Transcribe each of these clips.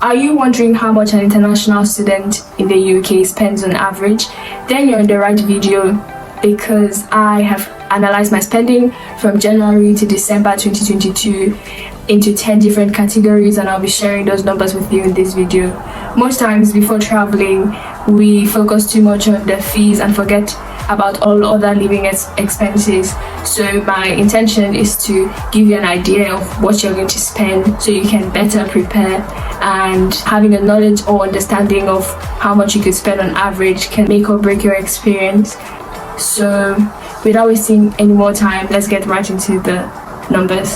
Are you wondering how much an international student in the UK spends on average? Then you're in the right video, because I have analyzed my spending from January to December 2022 into 10 different categories, and I'll be sharing those numbers with you in this video. Most times before traveling, we focus too much on the fees and forget about all other living expenses. So my intention is to give you an idea of what you're going to spend so you can better prepare, and having a knowledge or understanding of how much you could spend on average can make or break your experience. So without wasting any more time, let's get right into the numbers.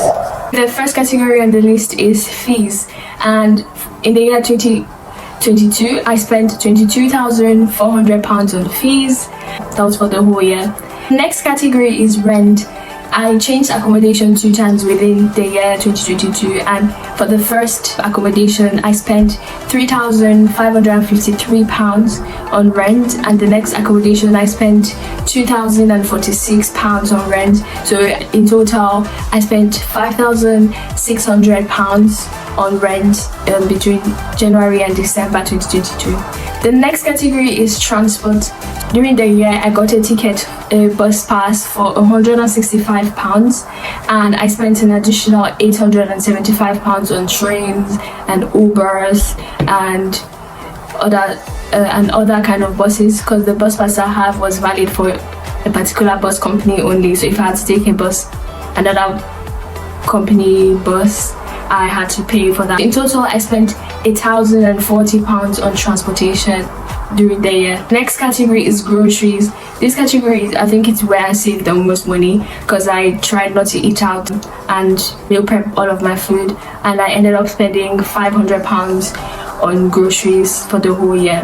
The first category on the list is fees, and in the year 2022 I spent £22,400 on fees. That was for the whole year. Next category is rent. I changed accommodation 2 times within the year 2022, and for the first accommodation I spent £3,553 on rent, and the next accommodation I spent £2,046 on rent. So in total I spent £5,600 on rent between January and December 2022. The next category is transport. During the year I got a bus pass for £165, and I spent an additional £875 on trains and Ubers and other kind of buses, because the bus pass I have was valid for a particular bus company only. So if I had to take another company bus, I had to pay for that. In total I spent £1,040 on transportation during the year. Next category is groceries. This category, I think it's where I saved the most money, because I tried not to eat out and meal prep all of my food, and I ended up spending £500 on groceries for the whole year.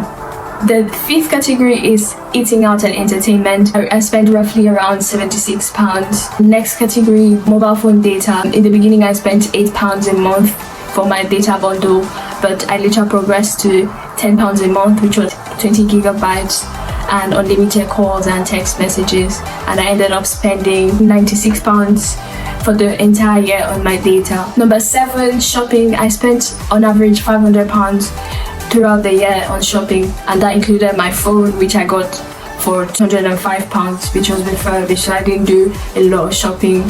The fifth category is eating out and entertainment. I spent roughly around £76. Next category, mobile phone data. In the beginning I spent £8 a month for my data bundle, but I later progressed to £10 a month, which was 20 gigabytes and unlimited calls and text messages, and I ended up spending £96 for the entire year on my data. Number 7, shopping. I spent on average £500 throughout the year on shopping, and that included my phone, which I got for £205, which was refurbished. So I didn't do a lot of shopping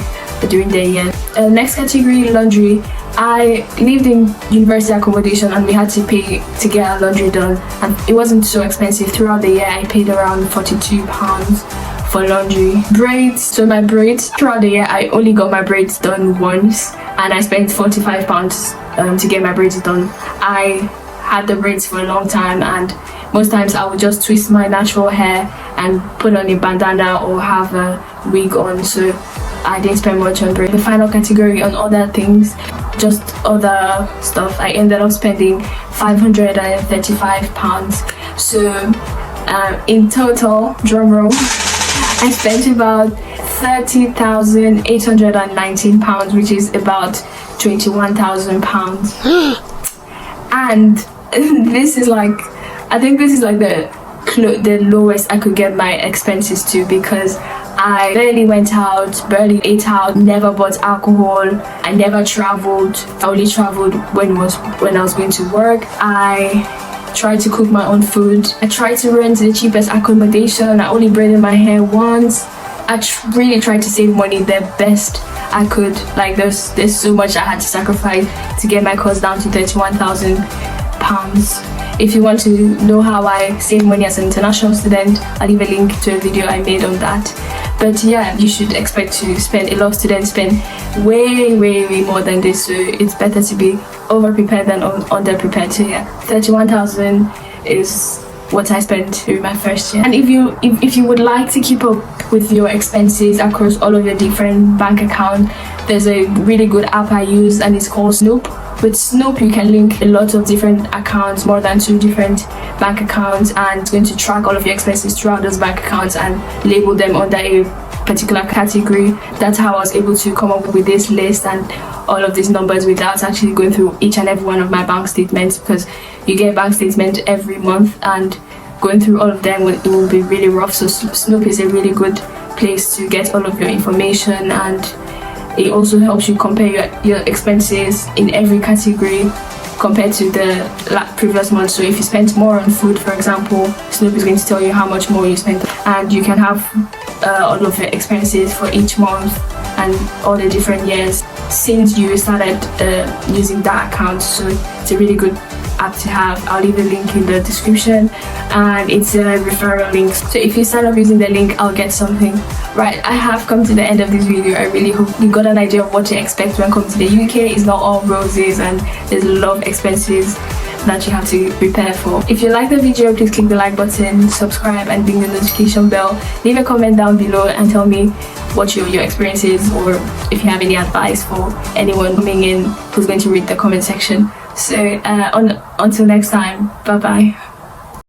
during the year. Next category, laundry. I lived in university accommodation, and we had to pay to get our laundry done, and it wasn't so expensive. Throughout the year I paid around £42 for laundry. Braids. So my braids, throughout the year I only got my braids done once, and I spent £45 to get my braids done. I had the braids for a long time, and most times I would just twist my natural hair and put on a bandana or have a wig on, so I didn't spend much on braids. The final category on other things, just other stuff, I ended up spending £535. So in total, drumroll, I spent about £30,819, which is about £21,000. And this is like, I think this is like the lowest I could get my expenses to, because I barely went out, barely ate out, never bought alcohol, I never traveled. I only traveled when I was going to work. I tried to cook my own food. I tried to rent the cheapest accommodation. I only braided my hair once. I really tried to save money the best I could. Like there's so much I had to sacrifice to get my cost down to £31,000. If you want to know how I save money as an international student, I'll leave a link to a video I made on that. But yeah, you should expect to spend, a lot of students spend way more than this, so it's better to be over prepared than under prepared. So yeah, 31,000 is what I spent during my first year. And if you would like to keep up with your expenses across all of your different bank accounts, there's a really good app I use, and it's called Snoop. With Snoop you can link a lot of different accounts, more than 2 different bank accounts, and it's going to track all of your expenses throughout those bank accounts and label them under a particular category. That's how I was able to come up with this list and all of these numbers without actually going through each and every one of my bank statements, because you get bank statements every month and going through all of them it will be really rough. So Snoop is a really good place to get all of your information, and it also helps you compare your expenses in every category compared to the previous month. So if you spent more on food, for example, Snoop is going to tell you how much more you spent, and you can have all of the expenses for each month and all the different years since you started using that account. So it's a really good app to have. I'll leave a link in the description, and it's a referral link, so if you sign up using the link, I'll get something. Right, I have come to the end of this video. I really hope you got an idea of what to expect when coming to the UK. It's not all roses, and there's a lot of expenses that you have to prepare for. If you like the video, please click the like button, subscribe, and ring the notification bell. Leave a comment down below and tell me what your experience is, or if you have any advice for anyone coming in who's going to read the comment section. So until next time, bye bye.